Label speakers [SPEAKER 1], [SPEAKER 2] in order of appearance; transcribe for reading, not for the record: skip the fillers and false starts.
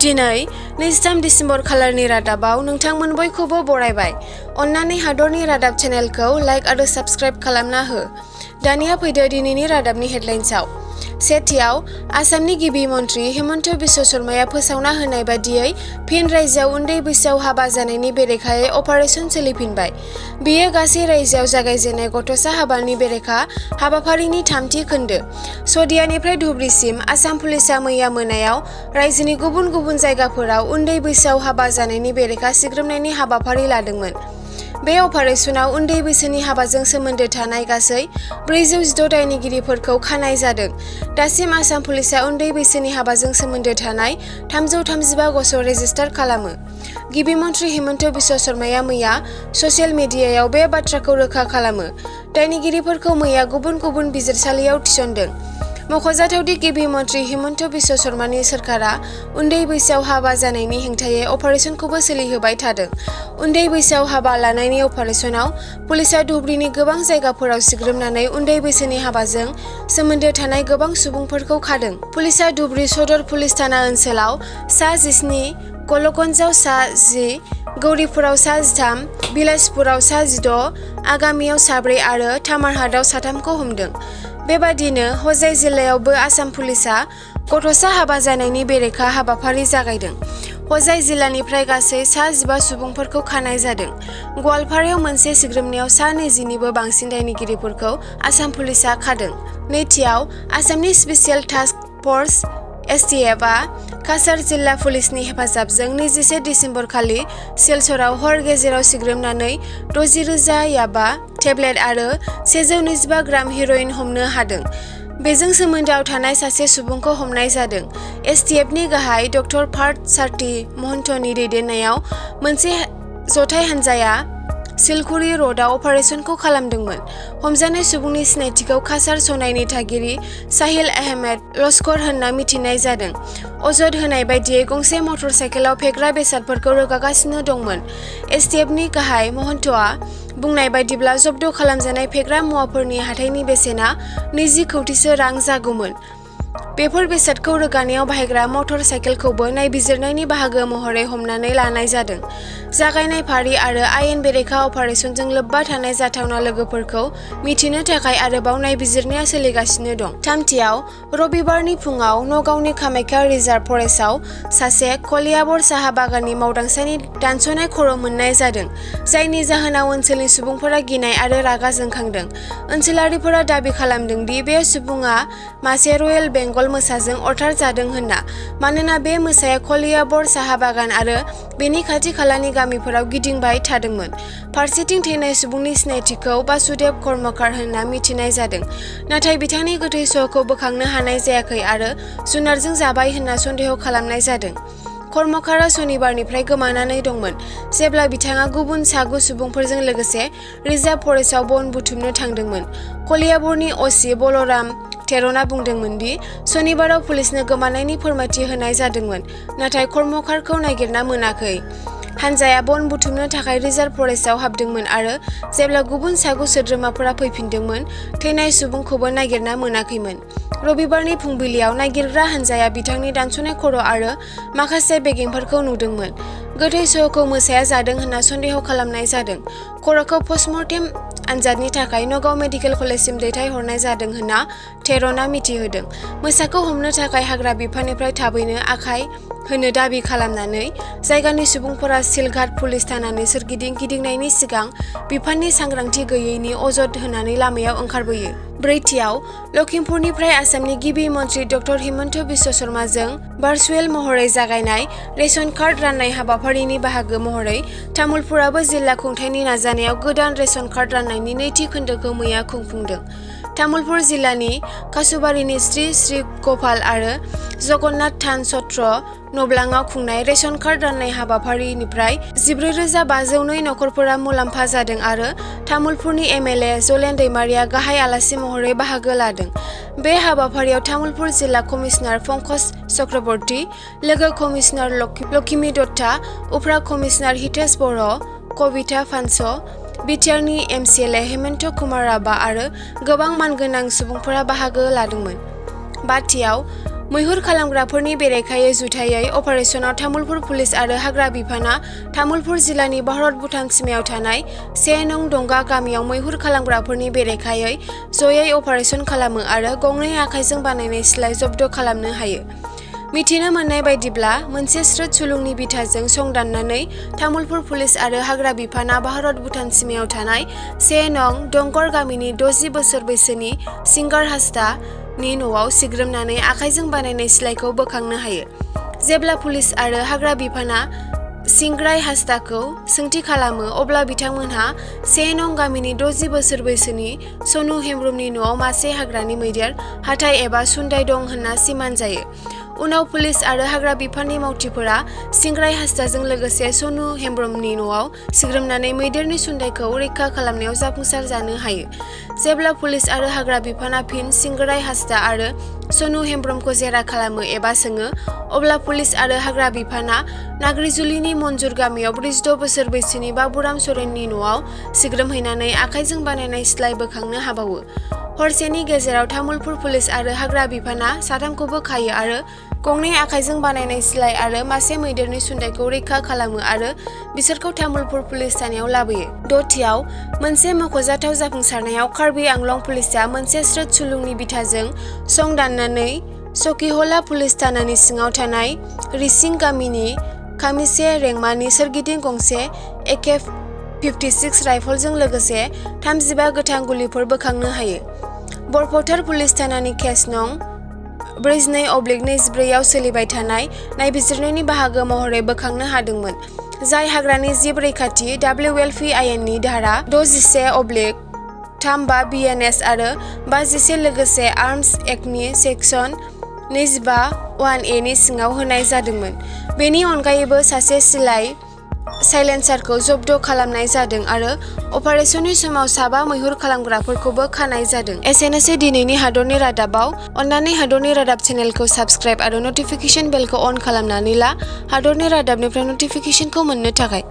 [SPEAKER 1] दिनै 23 डिसेम्बर खालारनि रादाबाव नोंथांमोन बयखौबो बरायबाय। अन्नानै हादरनि रादाब चेनेलखौ लाइक आरो साबस्क्राइब खालामना हो। दानिया फैदो दिनैनि रादाबनि हेडलाइन्सआव। सेथियाव आसामनि गिबि मन्थ्रि हिमन्त बिश्व शर्माया फोसावना होनाय बादियै फिन रायजोआव उन्दै बैसोआव हाबा जानायनि बेरेखायै अपारेशन सोलिफिनबाय। बेयो गासै रायजोआव जागायजेननाय गथ'सा हाबानि बेरेखा हाबाफारिनि थामथि खोन्दो। सदियानिफ्राय धुबरीसिम आसाम पुलिसआ मैया मोनायाव रायजोनि गुबुन गुबुन जायगाफोराव उन्दै बैसोआव हाबा जानायनि बेरेखा सिग्रोमनायनि हाबाफारि लादोंमोन। बे अपारेशनाव उन्दै बैसोनि हाबाजों सोमोन्दो थानाय गासै 416 दायनिगिरिफोरखौ खानाय जादों। दासिम आसाम पुलिसआ उन्दै बैसोनि हाबाजों सोमोन्दो थानाय 335 गसर रेजिस्टार खालामो। गिबि मन्थ्रि हिमन्त बिश्व शर्माया मैया ससियेल मिडियायाव बे बाथ्राखौ रोखा खालामो। दायनिगिरिफोरखौ मैया गुबुन गुबुन बिजिरसालियाव थिसनदों। मख'जाथावदि गिबि मन्थ्रि हिमन्त बिश्व शर्मानि सोरखारा उन्दै बैसोआव हाबा जानायनि हेंथायै अपारेशनखौबो सोलिहोबाय थादों। उन्दै बैसोआव हाबा लानायनि अपारेशनाव पुलिसआ धुबरीनि गोबां जायगाफोराव सिग्रोमनानै उन्दै बैसोनि हाबाजों सोमोन्दो थानाय गोबां सुबुंफोरखौ खादों। पुलिसआ धुबरी सदर पुलिस थाना ओनसोलाव सा 17, गलकगन्जआव सा 10, गौरीपुराव सा 13, बिलासपुराव सा 16, आगामियाव सा 4 आरो तामारहाटआव सा 3खौ हमदों। बेबादिनो हजाइ जिल्लायावबो आसाम पुलिसआ गथ'सा हाबा जानायनि बेरेखा हाबाफारि जागायदों। हजाइ जिल्लानिफ्राय गासै सा 15 सुबुंफोरखौ खानाय जादों। गवालपारायाव मोनसे सिग्रोमनायाव सा 20निबो बांसिन दायनिगिरिफोरखौ आसाम पुलिसआ खादों। नैथियाव आसामनि स्पेसियेल टास्क फर्स STFआ काछार जिल्ला पुलिसनि हेफाजाबजों 21 डिसेम्बर खालि सिलचराव हर गेजेराव सिग्रोमनानै 60,000 याबा टेब्लेट आरो 125 ग्राम हेर'इन हमनो हादों। बेजों सोमोन्दोआव थानाय सासे सुबुंखौ हमनाय जादों। STFनि गाहाय डक्टर पार्थ सारथी महन्तनि दैदेननायाव मोनसे जथाय हान्जाया सिलकुरि र'डआव अपारेशनखौ खालामदोंमोन। हमजानाय सुबुंनि सिनायथिखौ काछार सनायनि थागिरि साहिल अहमेद लस्कर होनना मिथिनाय जादों। अजद होनाय बायदियै गंसे मटर साइकेलाव फेग्रा बेसादफोरखौ रोगागासिनो दंमोन। STFनि गाहाय महन्तआ बुंनाय बायदिब्ला जब्द खालामजानाय फेग्रा मुवाफोरनि हाथाइनि बेसेना 20 कौटिसो रां जागौमोन। बेफोर बेसादखौ रोगानायाव बाहायग्रा मटर साइकेलखौबो नायबिजिरनायनि बाहागो महरै हमनानै लानाय जादों। जागायनाय फारि आरो आयेन बेरेखा अपारेशनजों लोब्बा थानाय जाथावना लोगोफोरखौ मिथिनो थाखाय आरोबाव नायबिजिरनाया सोलिगासिनो दं। थामथियाव रबिबारनि फुङाव नगावनि कामाख्या रिजार्भ फरेस्टआव सासे कलियाबर साहा बागाननि मावदांसानि दानस'नाय खर' मोननाय जादों, जायनि जाहोनाव ओनसोलनि सुबुंफोरा गिनाय आरो रागा जोंखांदों। ओनसोलारिफोरा दाबि खालामदों दि बे सुबुङा मासे रयेल बेंगल मोसाजों अरथार जादों होनना, मानोना बे मोसाया कलियाबर साहा बागान आरो बेनि खाथि खालानि गामिफोराव गिदिंबाय थादोंमोन। फारसेथिं थैनाय सुबुंनि सिनायथिखौ बासुदेब कर्मकार होनना मिथिनाय जादों, नाथाय बिथांनि गोथै सह'खौ बोखांनो हानाय जायाखै आरो जुनारजों जाबाय होनना सन्देह खालामनाय जादों। कर्मकारा सनिबारनिफ्राय गोमानानै दंमोन, जेब्ला बिथाङा गुबुन सा9 सुबुंफोरजों लोगोसे रिजार्भ फरेस्टआव बन बुथुमनो थांदोंमोन। कलियाबरनि असि बलराम टेर'ना बुंदोंमोन दि सनिबाराव पुलिसनो गोमानायनि फोरमायथि होनाय जादोंमोन, नाथाय कर्मकारखौ नागिरना मोनाखै। हानजाया बन बुथुमनो थाखाय रिजार्भ फरेस्टआव हाबदोंमोन आरो जेब्ला गुबुन सा9 सोद्रोमाफोरा फैफिनदोंमोन, थैनाय सुबुंखौबो नागिरना मोनाखैमोन। रबिबारनि फुंबिलियाव नागिरग्रा हानजाया बिथांनि दानस'नाय खर' आरो माखासे बेगेंफोरखौ नुदोंमोन। गोथै सह'खौ मोसाया जादों होनना सन्देह खालामनाय जादों। खर'खौ पस्टमर्टेम आनजादनि थाखाय नगाव मेडिकेल कलेजसिम दैथायहरनाय जादों होनना टेर'ना मिथिहोदों। मोसाखौ हमनो थाखाय हाग्रा बिफाननिफ्राय थाबैनो आखाय होनो दाबि खालामनानै जायगानि सुबुंफोरा सिलघाट पुलिस थानानि सोरगिदिं गिदिंनायनि सिगां बिफाननि सांग्रांथि गैयैनि अजद होनानै लामायाव ओंखारबोयो। ब्रैथियाव लखिमपुरनिफ्राय आसामनि गिबि मन्थ्रि डक्टर हिमन्त बिश्व शर्माजों भार्चुएल महरै जागायनाय रेशन कार्ड राननाय हाबाफारिनि बाहागो महरै तामुलपुराबो जिल्ला खुंथायनि नाजानायाव गोदान रेशन कार्ड राननायनि नैथि खोन्दोखौ मैया खुंफुंदों। तामुलपुर जिल्लानि कासुबारिनि श्री श्री गपाल आरो जगन्नाथ थान सत्र नब्लाङाव खुंनाय रेशन कार्ड राननाय हाबाफारिनिफ्राय 14,502 नखरफोरा मुलाम्फा जादों आरो तामुलपुरनि MLA जलेन दैमारिया गाहाय आलासि महरै बाहागो लादों। बे हाबाफारियाव तामुलपुर जिल्ला कमिशनार पंकज चक्रवर्ती, लोगो कमिशनार लक्ष्मी दत्ता, उफ्रा कमिशनार हितेश बर', कविता फानस, बिटिआरनि MCLA हेमन्त कुमार राभा आरो गोबां मानगोनां सुबुंफोरा बाहागो लादोंमोन। बाथियाव मैहुर खालामग्राफोरनि बेरेखायै जुथायै अपारेशनाव तामुलपुर पुलिस आरो हाग्रा बिफाना तामुलपुर जिल्लानि भारत भुटान सिमायाव थानाय 1 नं दंगा गामियाव मैहुर खालामग्राफोरनि बेरेखायै जयै अपारेशन खालामो आरो गंनै आखाइजों बानायनाय सिलाइ जब्द खालामनो हायो। मिथिनो मोननाय बायदिब्ला मोनसे स्रोत सुलुंनि बिथाजों संदाननानै तामुलपुर पुलिस आरो हाग्रा बिफाना भारत भुटान सिमायाव थानाय 1 नं दंगर गामिनि 60 बोसोर बैसोनि सिंगार हास्तानि न'आव सिग्रोमनानै आखाइजों बानायनाय सिलाइखौ बोखांनो हायो। जेब्ला पुलिस आरो हाग्रा बिफाना सिंग्राय हास्ताखौ सोंथि खालामो अब्ला बिथांमोनहा 1 नं गामिनि 60 बोसोर बैसोनि सनु हेम्ब्रमनि न'आव मासे हाग्रानि मैदेर हाथाइ एबा सुन्दाय दं होनना सिमान जायो। उनाव पुलिस आरो हाग्रा बिफाननि मावथिफोरा सिंग्राय हास्ताजों लोगोसे सनु हेम्ब्रमनि न'आव सिग्रोमनानै मैदेरनि सुन्दायखौ रैखा खालामनायाव जाफुंसार जानो हायो। जेब्ला पुलिस आरो हाग्रा बिफाना फिन सिंग्राय हास्ता आरो सनु हेम्ब्रमखौ जेरा खालामो एबा सोङो अब्ला पुलिस आरो हाग्रा बिफाना नाग्रिजुलिनि मन्जुर गामियाव 46 बोसोर बैसोनि बाबुराम सरेननि न'आव सिग्रोमहैनानै आखाइजों बानायनाय सिलाइ बोखांनो हाबावो। हरसेनि गेजेराव तामुलपुर पुलिस आरो हाग्रा बिफाना साथामखौबो खायो आरो गंनै आखाइजों बानायनाय सिलाइ आरो मासे मैदेरनि सुन्दायखौ रैखा खालामो आरो बिसोरखौ तामुलपुर पुलिस थानायाव लाबोयो। दथियाव मोनसे मख'जाथाव जाफुंसारनायाव कार्बि आंलं पुलिसआ मोनसे स्रोत सुलुंनि बिथाजों संदाननानै सखिहला पुलिस थानानि सिङाव थानाय रिसिं गामिनि खामिसे रेंमानि सोरगिदिं गंसे AK-56 राइफलजों लोगोसे 35 गोथां गुलिफोर बोखांनो हायो। बरफथार पुलिस थानानि केस नं 42/24 आव सोलिबाय थानाय नायबिजिरनायनि बाहागो महरै बोखांनो हादोंमोन, जाय हाग्रानि जिब रैखाथि WLP आयेननि धारा 611/35 BNS आरो 511 लोगोसे आर्म्स एक्टनि सेक्सन 25(1)A नि सिङाव होनाय जादोंमोन। बेनि अनगायैबो सासे सिलाइ साइलेन्सारखौ जब्द खालामनाय जादों आरो अपारेशननि समाव 7 मैहुर खालामग्राफोरखौबो खानाय जादों। एसेनोसै दिनैनि हादरनि रादाबाव। अन्नानै हादरनि रादाब चेनेलखौ साबस्क्राइब आरो नटिफिकेशन बेलखौ अन खालामनानै ला हादरनि रादाबनिफ्राय नटिफिकेशनखौ मोननो थाखाय।